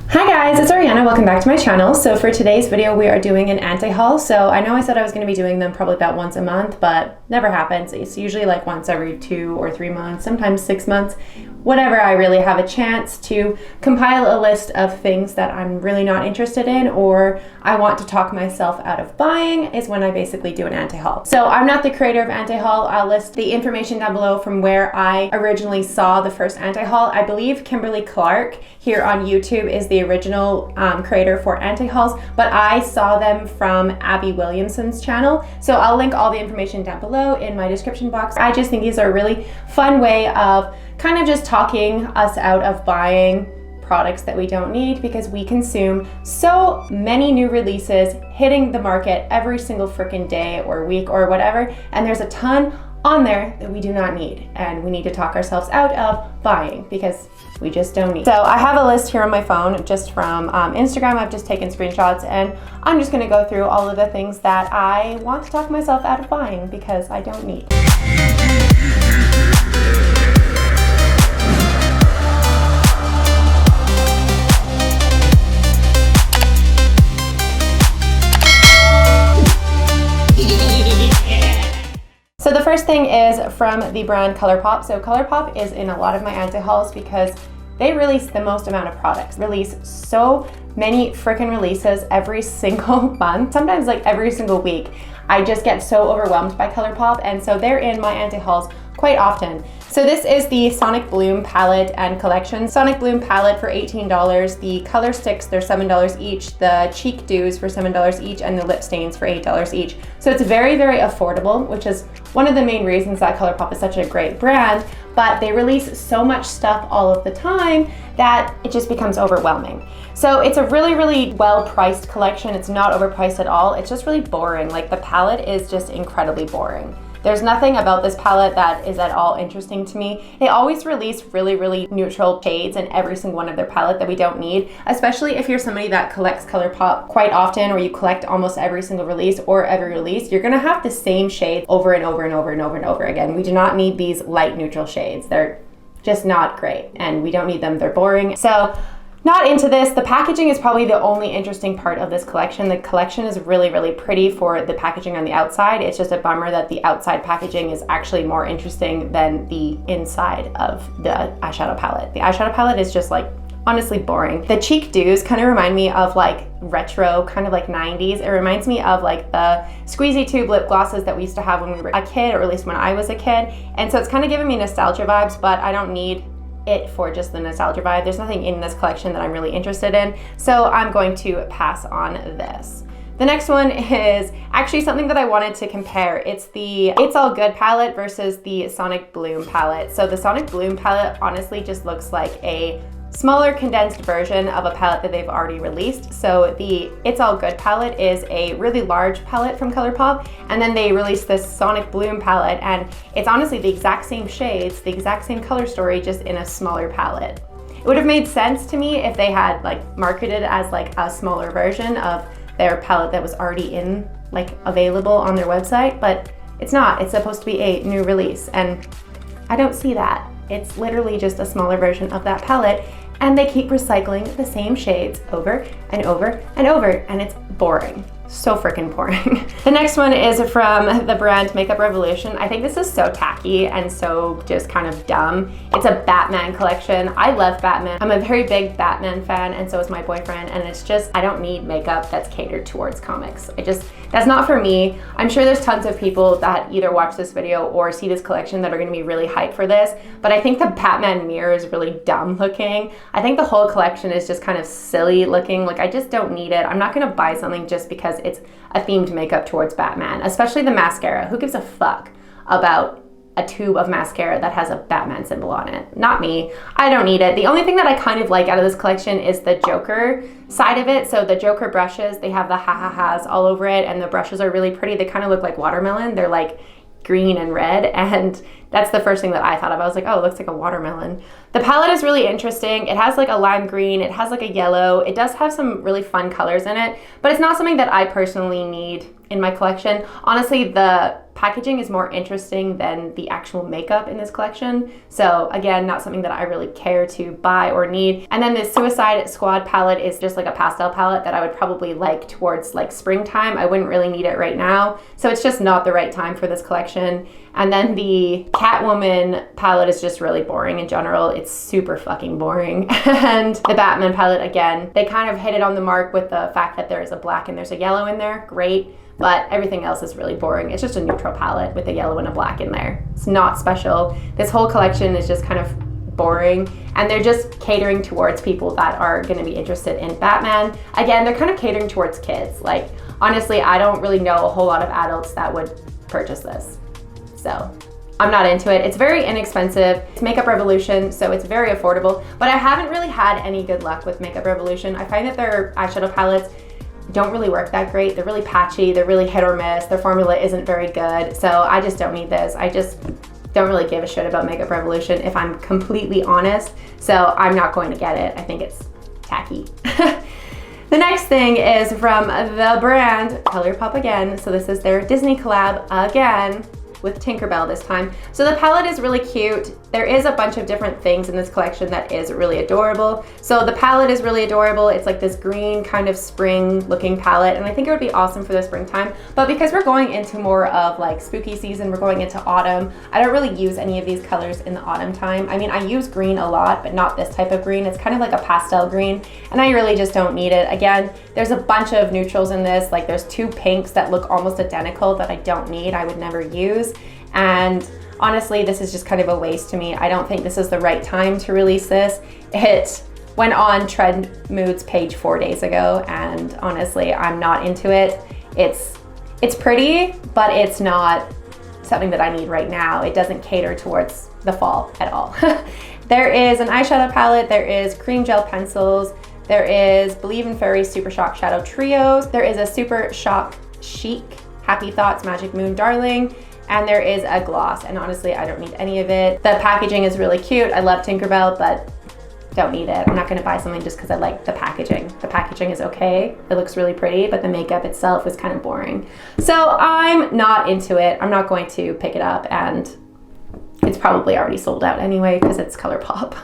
Hi guys, it's Ariana. Welcome back to my channel. So for today's video, we are doing an anti-haul. So I know I said I was going to be doing them probably about once a month, but never happens. It's usually like once every 2 or 3 months, sometimes 6 months. Whenever I really have a chance to compile a list of things that I'm really not interested in or I want to talk myself out of buying is when I basically do an anti-haul. So I'm not the creator of anti-haul. I'll list the information down below from where I originally saw the first anti-haul. I believe Kimberly Clark here on YouTube is the original creator for anti-hauls, but I saw them from Abby Williamson's channel. So I'll link all the information down below in my description box. I just think these are a really fun way of kind of just talking us out of buying products that we don't need, because we consume so many new releases hitting the market every single freaking day or week or whatever, and there's a ton on there that we do not need, and we need to talk ourselves out of buying because we just don't need. So I have a list here on my phone just from Instagram. I've just taken screenshots and I'm just gonna go through all of the things that I want to talk myself out of buying because I don't need. So the first thing is from the brand ColourPop. So ColourPop is in a lot of my anti-hauls because they release the most amount of products. Release so many freaking releases every single month, sometimes like every single week. I just get so overwhelmed by ColourPop, and so they're in my anti-hauls quite often. So this is the Sonic Bloom palette and collection. Sonic Bloom palette for $18. The color sticks, they're $7 each. The cheek dews for $7 each, and the lip stains for $8 each. So it's very, very affordable, which is one of the main reasons that ColourPop is such a great brand, but they release so much stuff all of the time that it just becomes overwhelming. So it's a really, really well-priced collection. It's not overpriced at all. It's just really boring. Like, the palette is just incredibly boring. There's nothing about this palette that is at all interesting to me. They always release really, really neutral shades in every single one of their palette that we don't need, especially if you're somebody that collects ColourPop quite often, or you collect almost every single release or every release. You're gonna have the same shades over and over and over and over and over again. We do not need these light neutral shades. They're just not great, and we don't need them. They're boring. So not into this. The packaging is probably the only interesting part of this collection. The collection is really, really pretty for the packaging on the outside. It's just a bummer that the outside packaging is actually more interesting than the inside of the eyeshadow palette. The eyeshadow palette is just like honestly boring. The cheek dews kind of remind me of like retro, kind of like 90s. It reminds me of like the squeezy tube lip glosses that we used to have when we were a kid, or at least when I was a kid. And so it's kind of giving me nostalgia vibes, but I don't need it for just the nostalgia vibe. There's nothing in this collection that I'm really interested in, so I'm going to pass on this. The next one is actually something that I wanted to compare. It's the It's All Good palette versus the Sonic Bloom palette. So the Sonic Bloom palette honestly just looks like a smaller condensed version of a palette that they've already released. So the It's All Good palette is a really large palette from ColourPop, and then they released this Sonic Bloom palette, and it's honestly the exact same shades, the exact same color story, just in a smaller palette. It would have made sense to me if they had like marketed as like a smaller version of their palette that was already in like available on their website, but it's not. It's supposed to be a new release, and I don't see that. It's literally just a smaller version of that palette, and they keep recycling the same shades over and over and over, and it's boring. So freaking boring. The next one is from the brand Makeup Revolution. I think this is so tacky and so just kind of dumb. It's a Batman collection. I love Batman. I'm a very big Batman fan, and so is my boyfriend, and it's just, I don't need makeup that's catered towards comics. That's not for me. I'm sure there's tons of people that either watch this video or see this collection that are gonna be really hyped for this, but I think the Batman mirror is really dumb looking. I think the whole collection is just kind of silly looking. Like, I just don't need it. I'm not gonna buy something just because it's a themed makeup towards Batman, especially the mascara. Who gives a fuck about a tube of mascara that has a Batman symbol on it? Not me. I don't need it. The only thing that I kind of like out of this collection is the Joker side of it. So the Joker brushes, they have the ha-ha-has all over it, and the brushes are really pretty. They kind of look like watermelon. They're like green and red, and that's the first thing that I thought of. I was like, oh, it looks like a watermelon. The palette is really interesting. It has like a lime green, it has like a yellow. It does have some really fun colors in it, but it's not something that I personally need in my collection. Honestly, the packaging is more interesting than the actual makeup in this collection. So again, not something that I really care to buy or need. And then the Suicide Squad palette is just like a pastel palette that I would probably like towards like springtime. I wouldn't really need it right now. So it's just not the right time for this collection. And then the Catwoman palette is just really boring in general. It's super fucking boring. And the Batman palette, again, they kind of hit it on the mark with the fact that there is a black and there's a yellow in there. Great. But everything else is really boring. It's just a neutral palette with a yellow and a black in there. It's not special. This whole collection is just kind of boring, and they're just catering towards people that are gonna be interested in Batman. Again, they're kind of catering towards kids. Like, honestly, I don't really know a whole lot of adults that would purchase this. So I'm not into it. It's very inexpensive. It's Makeup Revolution, so it's very affordable, but I haven't really had any good luck with Makeup Revolution. I find that their eyeshadow palettes don't really work that great. They're really patchy, they're really hit or miss, their formula isn't very good, so I just don't need this. I just don't really give a shit about Makeup Revolution, if I'm completely honest, so I'm not going to get it. I think it's tacky. The next thing is from the brand ColourPop again, so this is their Disney collab again, with Tinkerbell this time. So the palette is really cute. There is a bunch of different things in this collection that is really adorable. So the palette is really adorable. It's like this green kind of spring looking palette, and I think it would be awesome for the springtime. But because we're going into more of like spooky season, we're going into autumn, I don't really use any of these colors in the autumn time. I mean, I use green a lot, but not this type of green. It's kind of like a pastel green, and I really just don't need it. Again, there's a bunch of neutrals in this. Like, there's two pinks that look almost identical that I don't need, I would never use. And honestly, this is just kind of a waste to me. I don't think this is the right time to release this. It went on Trend Moods page 4 days ago, and honestly, I'm not into it. It's pretty, but it's not something that I need right now. It doesn't cater towards the fall at all. There is an eyeshadow palette, there is cream gel pencils, there is Believe in Fairies Super Shock Shadow Trios, there is a Super Shock Chic Happy Thoughts Magic Moon Darling, and there is a gloss, and honestly, I don't need any of it. The packaging is really cute. I love Tinkerbell, but don't need it. I'm not gonna buy something just because I like the packaging. The packaging is okay. It looks really pretty, but the makeup itself is kind of boring. So I'm not into it. I'm not going to pick it up, and it's probably already sold out anyway because it's ColourPop.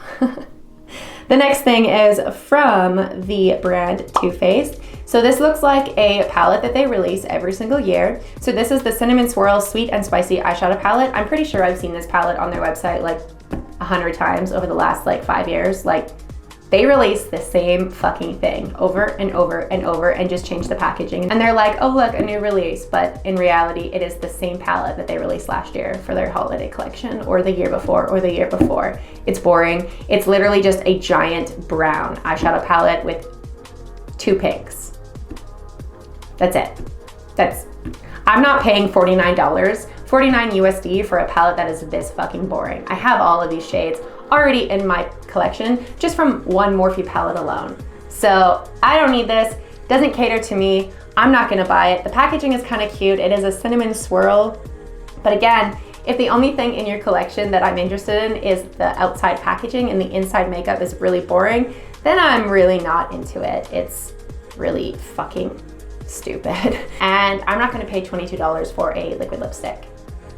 The next thing is from the brand Too Faced. So this looks like a palette that they release every single year. So this is the Cinnamon Swirl Sweet and Spicy Eyeshadow Palette. I'm pretty sure I've seen this palette on their website like 100 times over the last like 5 years. Like, they release the same fucking thing over and over and over and just change the packaging. And they're like, oh look, a new release. But in reality, it is the same palette that they released last year for their holiday collection, or the year before, or the year before. It's boring. It's literally just a giant brown eyeshadow palette with two pinks. That's it. I'm not paying $49, 49 USD for a palette that is this fucking boring. I have all of these shades already in my collection just from one Morphe palette alone. So I don't need this, doesn't cater to me. I'm not gonna buy it. The packaging is kind of cute. It is a cinnamon swirl, but again, if the only thing in your collection that I'm interested in is the outside packaging and the inside makeup is really boring, then I'm really not into it. It's really fucking stupid. And I'm not gonna pay $22 for a liquid lipstick.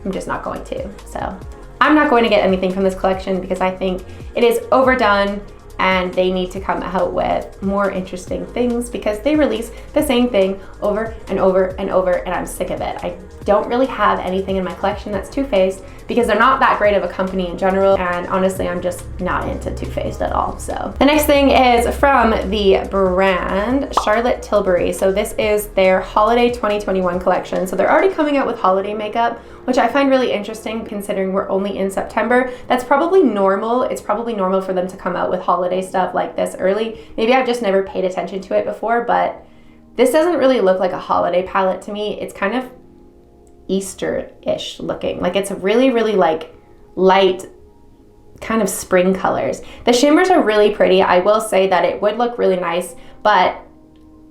I'm just not going to. So I'm not going to get anything from this collection because I think it is overdone, and they need to come out with more interesting things because they release the same thing over and over and over, and I'm sick of it. I don't really have anything in my collection that's Too Faced because they're not that great of a company in general, and honestly, I'm just not into Too Faced at all. So the next thing is from the brand Charlotte Tilbury. So this is their holiday 2021 collection. So they're already coming out with holiday makeup, which I find really interesting considering we're only in September. That's probably normal. It's probably normal for them to come out with holiday stuff like this early. Maybe I've just never paid attention to it before, but this doesn't really look like a holiday palette to me. It's kind of Easter-ish looking. Like, it's really, really like light kind of spring colors. The shimmers are really pretty. I will say that it would look really nice, but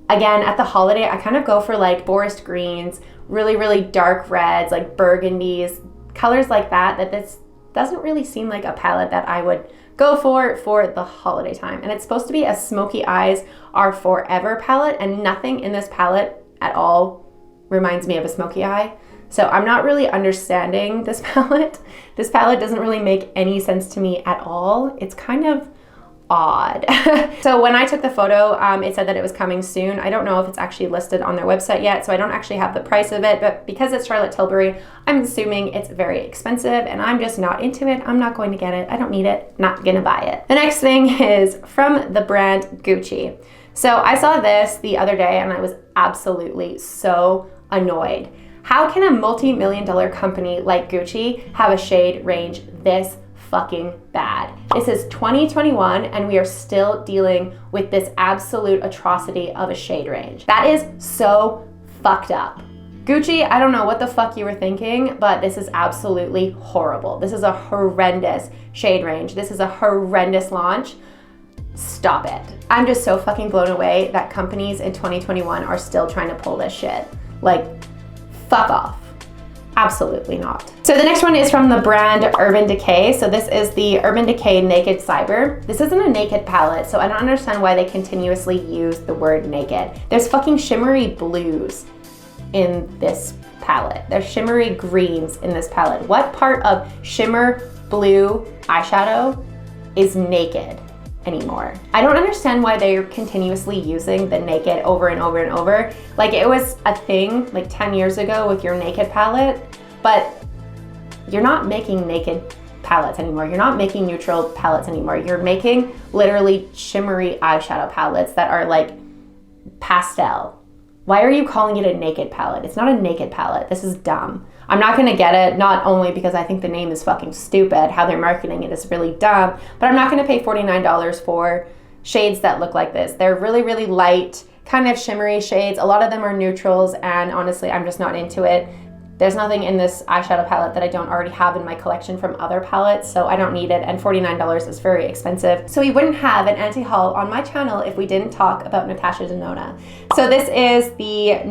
again, at the holiday, I kind of go for like forest greens, really, really dark reds, like burgundies, colors like that, this doesn't really seem like a palette that I would go for the holiday time. And it's supposed to be a Smoky Eyes Are Forever palette, and nothing in this palette at all reminds me of a smoky eye. So I'm not really understanding this palette. This palette doesn't really make any sense to me at all. It's kind of odd. So when I took the photo, it said that it was coming soon. I don't know if it's actually listed on their website yet, so I don't actually have the price of it, but because it's Charlotte Tilbury, I'm assuming it's very expensive and I'm just not into it. I'm not going to get it. I don't need it. Not gonna buy it. The next thing is from the brand Gucci. So I saw this the other day and I was absolutely so annoyed. How can a multi-million-dollar company like Gucci have a shade range this fucking bad? This is 2021 and we are still dealing with this absolute atrocity of a shade range. That is so fucked up. Gucci, I don't know what the fuck you were thinking, but this is absolutely horrible. This is a horrendous shade range. This is a horrendous launch. Stop it. I'm just so fucking blown away that companies in 2021 are still trying to pull this shit. Like, fuck off. Absolutely not. So the next one is from the brand Urban Decay. So this is the Urban Decay Naked Cyber. This isn't a naked palette, so I don't understand why they continuously use the word naked. There's fucking shimmery blues in this palette. There's shimmery greens in this palette. What part of shimmer blue eyeshadow is naked anymore? I don't understand why they're continuously using the naked over and over and over. Like, it was a thing like 10 years ago with your naked palette, but you're not making naked palettes anymore. You're not making neutral palettes anymore. You're making literally shimmery eyeshadow palettes that are like pastel. Why are you calling it a naked palette? It's not a naked palette. This is dumb. I'm not gonna get it, not only because I think the name is fucking stupid, how they're marketing it is really dumb, but I'm not gonna pay $49 for shades that look like this. They're really, really light, kind of shimmery shades. A lot of them are neutrals, and honestly, I'm just not into it. There's nothing in this eyeshadow palette that I don't already have in my collection from other palettes, so I don't need it, and $49 is very expensive. So we wouldn't have an anti-haul on my channel if we didn't talk about Natasha Denona. So this is the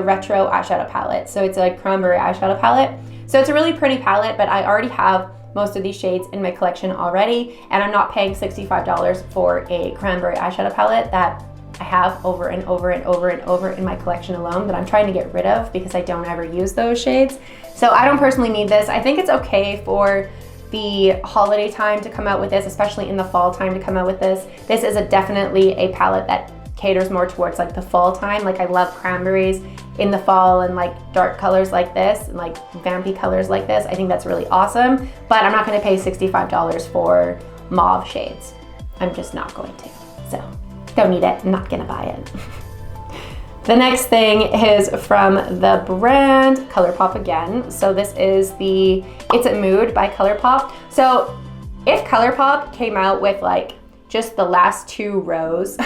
retro eyeshadow palette. So it's a cranberry eyeshadow palette. So it's a really pretty palette, but I already have most of these shades in my collection already, and I'm not paying $65 for a cranberry eyeshadow palette that I have over and over and over and over in my collection alone that I'm trying to get rid of because I don't ever use those shades. So I don't personally need this. I think it's okay for the holiday time to come out with this, especially in the fall time to come out with this. This is definitely a palette that caters more towards like the fall time. Like, I love cranberries in the fall and like dark colors like this and like vampy colors like this. I think that's really awesome, but I'm not gonna pay $65 for mauve shades. I'm just not going to, so. Don't need it, I'm not gonna buy it. The next thing is from the brand ColourPop again. So this is the It's a Mood by ColourPop. So if ColourPop came out with like just the last 2 rows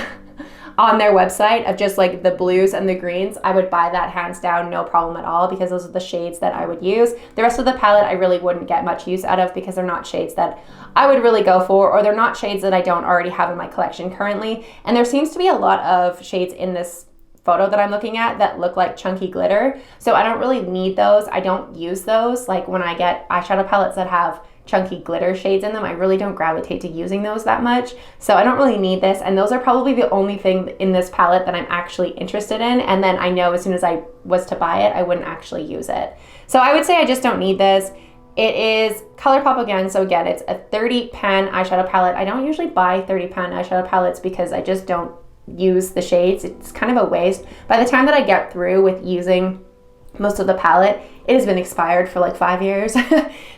on their website of just like the blues and the greens, I would buy that hands down, no problem at all, because those are the shades that I would use. The rest of the palette I really wouldn't get much use out of because they're not shades that I would really go for, or they're not shades that I don't already have in my collection currently. And there seems to be a lot of shades in this photo that I'm looking at that look like chunky glitter. So I don't really need those. I don't use those. Like, when I get eyeshadow palettes that have chunky glitter shades in them, I really don't gravitate to using those that much. So I don't really need this, and those are probably the only thing in this palette that I'm actually interested in, and then I know as soon as I was to buy it, I wouldn't actually use it. So I would say I just don't need this. It is ColourPop again, so again, it's a 30 pan eyeshadow palette. I don't usually buy 30 pan eyeshadow palettes because I just don't use the shades. It's kind of a waste. By the time that I get through with using most of the palette, it has been expired for like 5 years.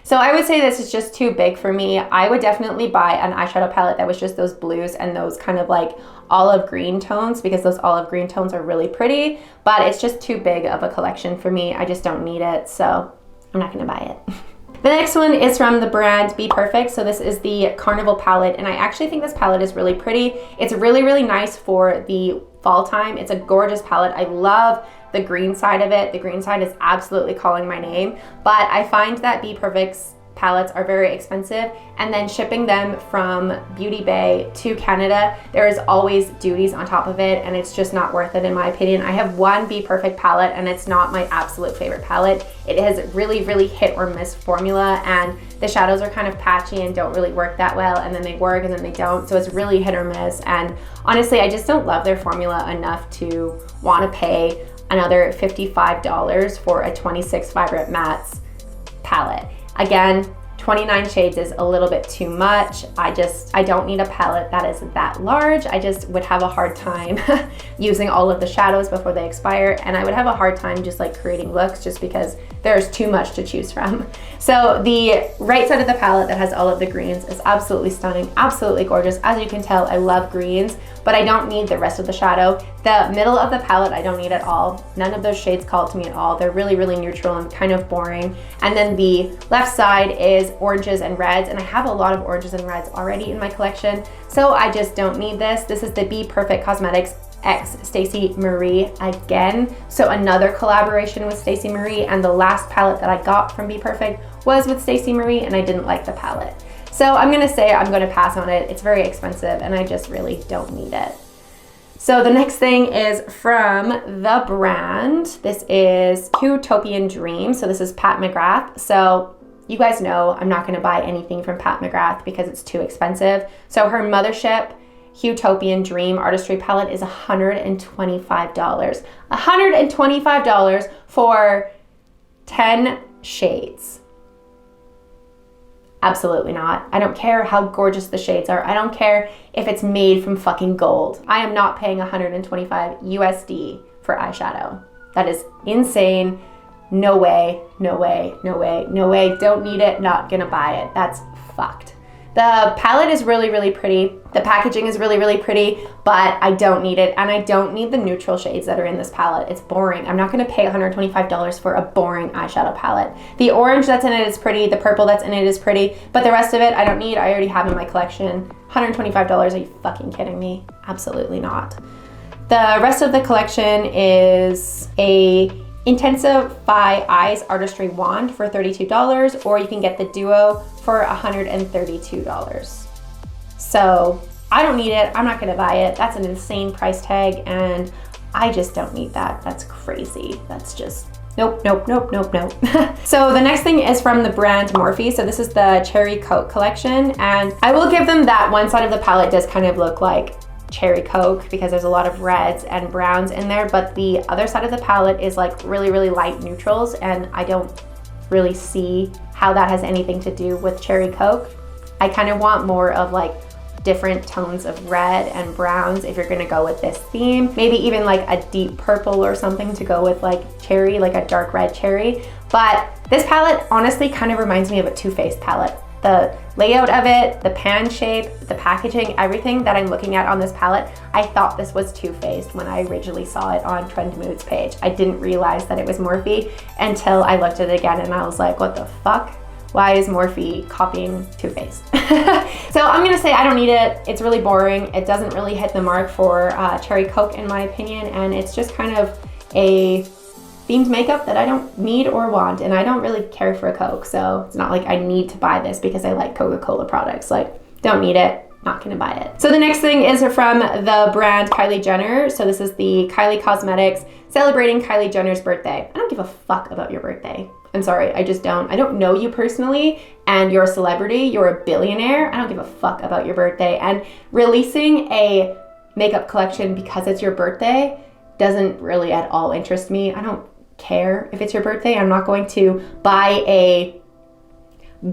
So I would say this is just too big for me. I would definitely buy an eyeshadow palette that was just those blues and those kind of like olive green tones, because those olive green tones are really pretty, but it's just too big of a collection for me. I just don't need it, so I'm not gonna buy it. The next one is from the brand Be Perfect. So this is the Carnival palette, and I actually think this palette is really pretty. It's really, really nice for the fall time. It's a gorgeous palette. I love the green side of it. The green side is absolutely calling my name, but I find that Be Perfect's palettes are very expensive, and then shipping them from Beauty Bay to Canada, there is always duties on top of it, and it's just not worth it in my opinion. I have one Be Perfect palette, and it's not my absolute favorite palette. It has really, really hit or miss formula, and the shadows are kind of patchy and don't really work that well, and then they work and then they don't, so it's really hit or miss. And honestly, I just don't love their formula enough to want to pay another $55 for a 26 Vibrant Mattes palette. Again, 29 shades is a little bit too much. I don't need a palette that is that large. I just would have a hard time using all of the shadows before they expire, and I would have a hard time just like creating looks just because there's too much to choose from. So the right side of the palette that has all of the greens is absolutely stunning, absolutely gorgeous. As you can tell, I love greens, but I don't need the rest of the shadow. The middle of the palette, I don't need at all. None of those shades call to me at all. They're really, really neutral and kind of boring. And then the left side is oranges and reds, and I have a lot of oranges and reds already in my collection, so I just don't need this. This is the Be Perfect Cosmetics X Stacey Marie again. So another collaboration with Stacey Marie, and the last palette that I got from Be Perfect was with Stacey Marie, and I didn't like the palette. So I'm gonna say I'm gonna pass on it. It's very expensive and I just really don't need it. So the next thing is from the brand. This is Utopian Dream. So this is Pat McGrath. So you guys know I'm not gonna buy anything from Pat McGrath because it's too expensive. So her mothership Utopian Dream Artistry palette is $125. $125 for 10 shades. Absolutely not. I don't care how gorgeous the shades are. I don't care if it's made from fucking gold. I am not paying 125 USD for eyeshadow. That is insane. No way, no way, no way, no way. Don't need it, not gonna buy it. That's fucked. The palette is really, really pretty. The packaging is really, really pretty, but I don't need it. And I don't need the neutral shades that are in this palette. It's boring. I'm not gonna pay $125 for a boring eyeshadow palette. The orange that's in it is pretty. The purple that's in it is pretty, but the rest of it I don't need. I already have in my collection. $125, are you fucking kidding me? Absolutely not. The rest of the collection is a Intensify Eyes Artistry Wand for $32, or you can get the Duo for $132. So I don't need it, I'm not gonna buy it. That's an insane price tag and I just don't need that. That's crazy. That's just, nope, nope, nope, nope, nope. So the next thing is from the brand Morphe. So this is the Cherry Coke collection, and I will give them that one side of the palette does kind of look like Cherry Coke because there's a lot of reds and browns in there, but the other side of the palette is like really, really light neutrals, and I don't really see how that has anything to do with Cherry Coke. I kind of want more of like different tones of red and browns if you're gonna go with this theme. Maybe even like a deep purple or something to go with like cherry, like a dark red cherry. But this palette honestly kind of reminds me of a Too Faced palette. The layout of it, the pan shape, the packaging, everything that I'm looking at on this palette, I thought this was Too Faced when I originally saw it on Trend Moods page. I didn't realize that it was Morphe until I looked at it again and I was like, what the fuck? Why is Morphe copying Too Faced? So I'm gonna say I don't need it. It's really boring. It doesn't really hit the mark for Cherry Coke in my opinion, and it's just kind of a themed makeup that I don't need or want, and I don't really care for a Coke, so it's not like I need to buy this because I like Coca-Cola products. Like, don't need it, not gonna buy it. So the next thing is from the brand Kylie Jenner. So this is the Kylie Cosmetics celebrating Kylie Jenner's birthday. I don't give a fuck about your birthday. I'm sorry, I just don't. I don't know you personally, and you're a celebrity, you're a billionaire. I don't give a fuck about your birthday. And releasing a makeup collection because it's your birthday doesn't really at all interest me. I don't care if it's your birthday. I'm not going to buy a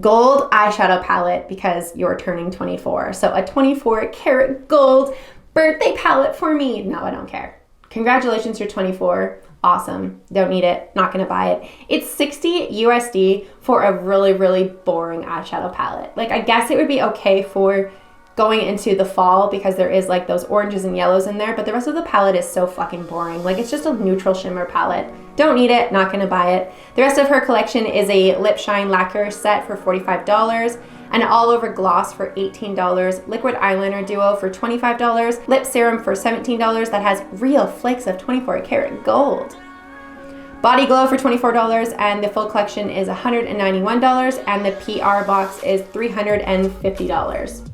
gold eyeshadow palette because you're turning 24. So a 24 karat gold birthday palette for me. No, I don't care. Congratulations, you're 24. Awesome. Don't need it. Not gonna buy it. It's 60 USD for a really, really boring eyeshadow palette. Like, I guess it would be okay for going into the fall because there is like those oranges and yellows in there, but the rest of the palette is so fucking boring. Like, it's just a neutral shimmer palette. Don't need it, not gonna buy it. The rest of her collection is a lip shine lacquer set for $45, an all over gloss for $18, liquid eyeliner duo for $25, lip serum for $17 that has real flakes of 24 karat gold. Body Glow for $24, and the full collection is $191, and the PR box is $350.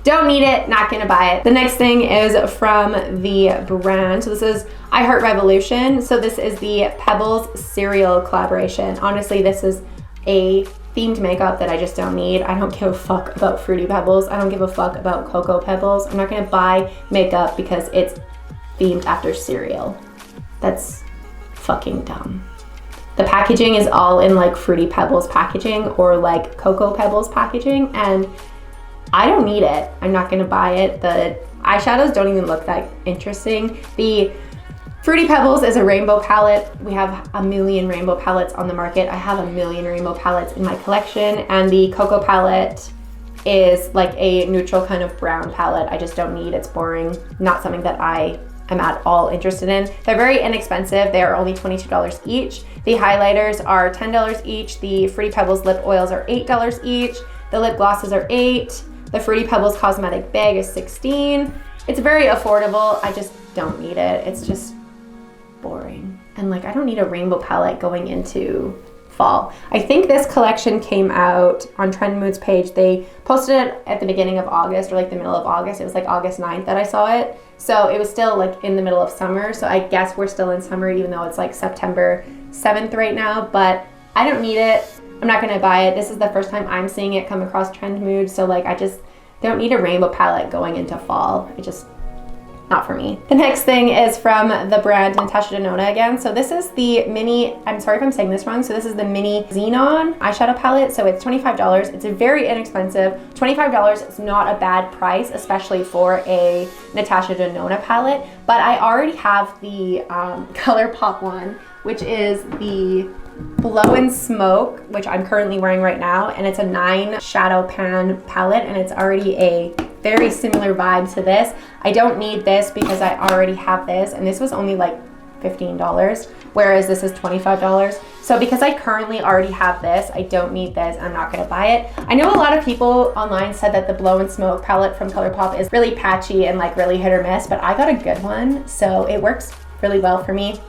Don't need it, not gonna buy it. The next thing is from the brand. So this is I Heart Revolution. So this is the Pebbles cereal collaboration. Honestly, this is a themed makeup that I just don't need. I don't give a fuck about Fruity Pebbles. I don't give a fuck about Cocoa Pebbles. I'm not gonna buy makeup because it's themed after cereal. That's fucking dumb. The packaging is all in like Fruity Pebbles packaging or like Cocoa Pebbles packaging, and I don't need it. I'm not gonna buy it. The eyeshadows don't even look that interesting. The Fruity Pebbles is a rainbow palette. We have a million rainbow palettes on the market. I have a million rainbow palettes in my collection, and the Cocoa palette is like a neutral kind of brown palette. I just don't need. It's boring. Not something that I am at all interested in. They're very inexpensive. They are only $22 each. The highlighters are $10 each. The Fruity Pebbles lip oils are $8 each. The lip glosses are $8. The Fruity Pebbles cosmetic bag is $16. It's very affordable. I just don't need it. It's just boring. And like, I don't need a rainbow palette going into fall. I think this collection came out on Trend Mood's page. They posted it at the beginning of August or like the middle of August. It was like August 9th that I saw it. So it was still like in the middle of summer. So I guess we're still in summer even though it's like September 7th right now, but I don't need it. I'm not gonna buy it. This is the first time I'm seeing it come across Trend Mood. So like, I just don't need a rainbow palette going into fall. It just, not for me. The next thing is from the brand Natasha Denona again. So this is the mini, I'm sorry if I'm saying this wrong. So this is the mini Xenon eyeshadow palette. So it's $25. It's very inexpensive. $25 is not a bad price, especially for a Natasha Denona palette. But I already have the ColourPop one, which is the Blow and Smoke, which I'm currently wearing right now. And it's a 9 shadow pan palette, and it's already a very similar vibe to this. I don't need this because I already have this, and this was only like $15, whereas this is $25. So because I currently already have this, I don't need this. I'm not gonna buy it. I know a lot of people online said that the Blow and Smoke palette from ColourPop is really patchy and like really hit or miss, but I got a good one, so it works really well for me.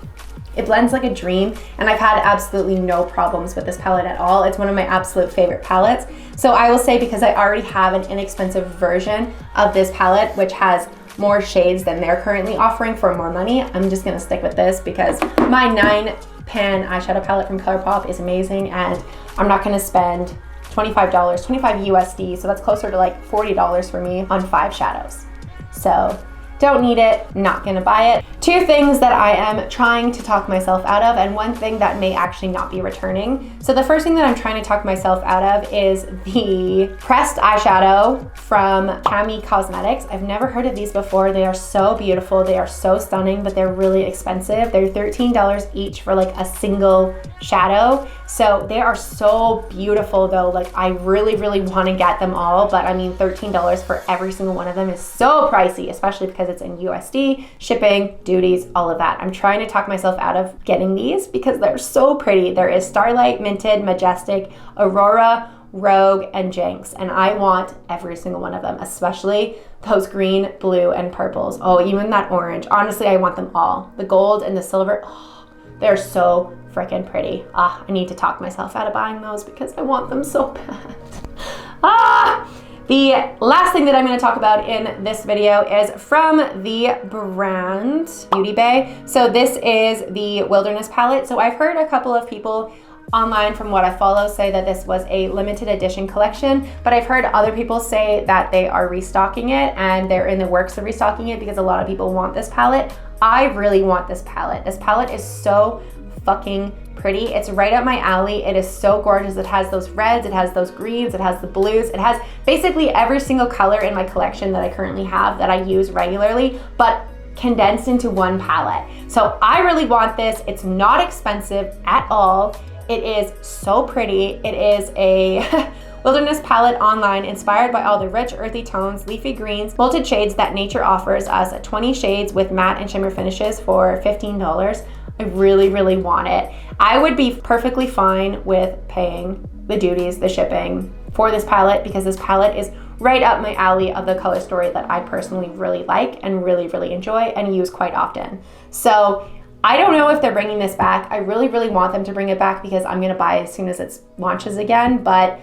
It blends like a dream, and I've had absolutely no problems with this palette at all. It's one of my absolute favorite palettes. So I will say, because I already have an inexpensive version of this palette, which has more shades than they're currently offering for more money, I'm just gonna stick with this because my 9 pan eyeshadow palette from ColourPop is amazing, and I'm not gonna spend $25, 25 USD, so that's closer to like $40 for me on 5 shadows. So don't need it, not gonna buy it. 2 things that I am trying to talk myself out of, and 1 thing that may actually not be returning. So the first thing that I'm trying to talk myself out of is the pressed eyeshadow from Cami Cosmetics. I've never heard of these before. They are so beautiful, they are so stunning, but they're really expensive. They're $13 each for like a single shadow. So they are so beautiful though. Like, I really, really wanna get them all, but I mean, $13 for every single one of them is so pricey, especially because it's in USD, shipping, duties, all of that. I'm trying to talk myself out of getting these because they're so pretty. There is Starlight, Minted, Majestic, Aurora, Rogue, and Jinx, and I want every single one of them, especially those green, blue, and purples. Oh, even that orange. Honestly, I want them all. The gold and the silver, oh, they're so freaking pretty. I need to talk myself out of buying those because I want them so bad. The last thing that I'm going to talk about in this video is from the brand Beauty Bay. So this is the Wilderness palette. So I've heard a couple of people online from what I follow say that this was a limited edition collection, but I've heard other people say that they are restocking it and they're in the works of restocking it because a lot of people want this palette. I really want this palette. This palette is so fucking pretty. It's right up my alley. It is so gorgeous. It has those reds, it has those greens, it has the blues, it has basically every single color in my collection that I currently have that I use regularly, but condensed into one palette. So I really want this. It's not expensive at all. It is so pretty. It is a Wilderness palette online inspired by all the rich earthy tones, leafy greens, multed shades that nature offers us, 20 shades with matte and shimmer finishes for $15. I really, really want it. I would be perfectly fine with paying the duties, the shipping for this palette because this palette is right up my alley of the color story that I personally really like and really, really enjoy and use quite often. So I don't know if they're bringing this back. I really, really want them to bring it back because I'm gonna buy it as soon as it launches again, but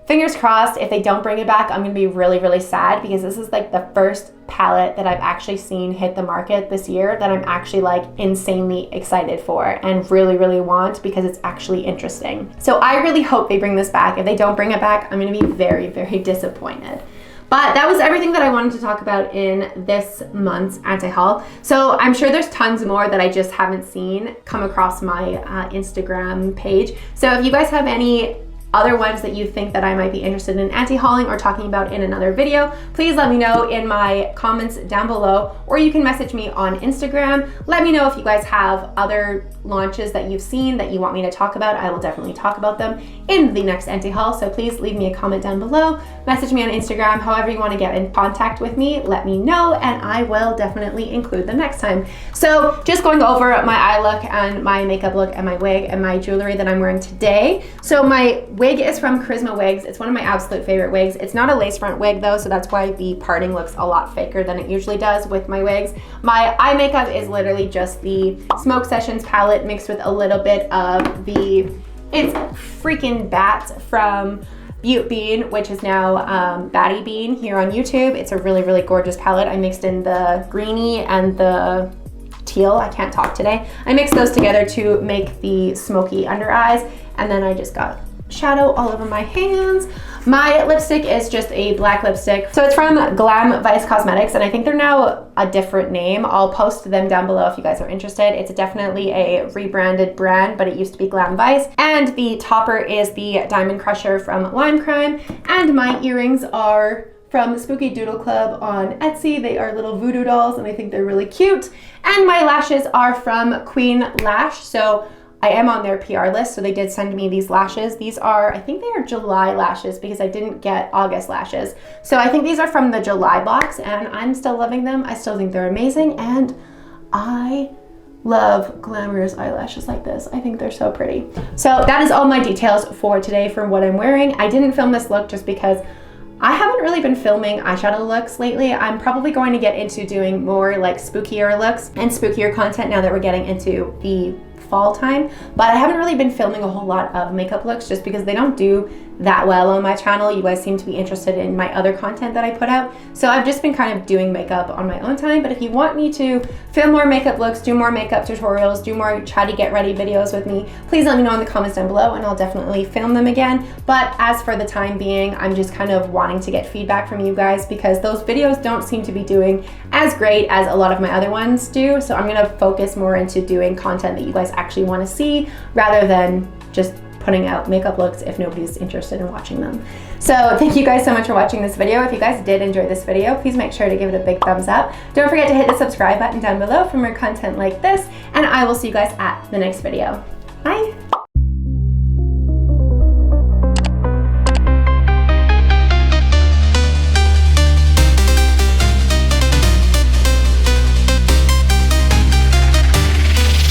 fingers crossed, if they don't bring it back, I'm gonna be really, really sad because this is like the first palette that I've actually seen hit the market this year that I'm actually like insanely excited for and really, really want because it's actually interesting. So I really hope they bring this back. If they don't bring it back, I'm gonna be very, very disappointed. But that was everything that I wanted to talk about in this month's anti-haul. So I'm sure there's tons more that I just haven't seen come across my Instagram page. So if you guys have any other ones that you think that I might be interested in anti-hauling or talking about in another video, please let me know in my comments down below, or you can message me on Instagram. Let me know if you guys have other launches that you've seen that you want me to talk about. I will definitely talk about them in the next anti-haul, so please leave me a comment down below, message me on Instagram, however you want to get in contact with me, let me know, and I will definitely include them next time. So just going over my eye look and my makeup look and my wig and my jewelry that I'm wearing today. So my wig is from Charisma Wigs. It's one of my absolute favorite wigs. It's not a lace front wig though, so that's why the parting looks a lot faker than it usually does with my wigs. My eye makeup is literally just the Smoke Sessions palette mixed with a little bit of the It's Freaking Bat from Butte Bean, which is now Batty Bean here on YouTube. It's a really, really gorgeous palette. I mixed in the greeny and the teal. I can't talk today. I mixed those together to make the smoky under eyes, and then I just got shadow all over my hands. My lipstick is just a black lipstick. So it's from Glam Vice Cosmetics, and I think they're now a different name. I'll post them down below if you guys are interested. It's definitely a rebranded brand, but it used to be Glam Vice. And the topper is the Diamond Crusher from Lime Crime. And my earrings are from Spooky Doodle Club on Etsy. They are little voodoo dolls, and I think they're really cute. And my lashes are from Queen Lash. So I am on their PR list, so they did send me these lashes. These are, I think they are July lashes because I didn't get August lashes. So I think these are from the July box, and I'm still loving them. I still think they're amazing, and I love glamorous eyelashes like this. I think they're so pretty. So that is all my details for today for what I'm wearing. I didn't film this look just because I haven't really been filming eyeshadow looks lately. I'm probably going to get into doing more like spookier looks and spookier content now that we're getting into the fall time, but I haven't really been filming a whole lot of makeup looks just because they don't do that well on my channel. You guys seem to be interested in my other content that I put out, so I've just been kind of doing makeup on my own time. But if you want me to film more makeup looks, do more makeup tutorials, do more chatty get ready videos with me, please let me know in the comments down below, and I'll definitely film them again. But as for the time being, I'm just kind of wanting to get feedback from you guys because those videos don't seem to be doing as great as a lot of my other ones do, so I'm gonna focus more into doing content that you guys actually want to see rather than just putting out makeup looks if nobody's interested in watching them. So thank you guys so much for watching this video. If you guys did enjoy this video, please make sure to give it a big thumbs up. Don't forget to hit the subscribe button down below for more content like this, and I will see you guys at the next video.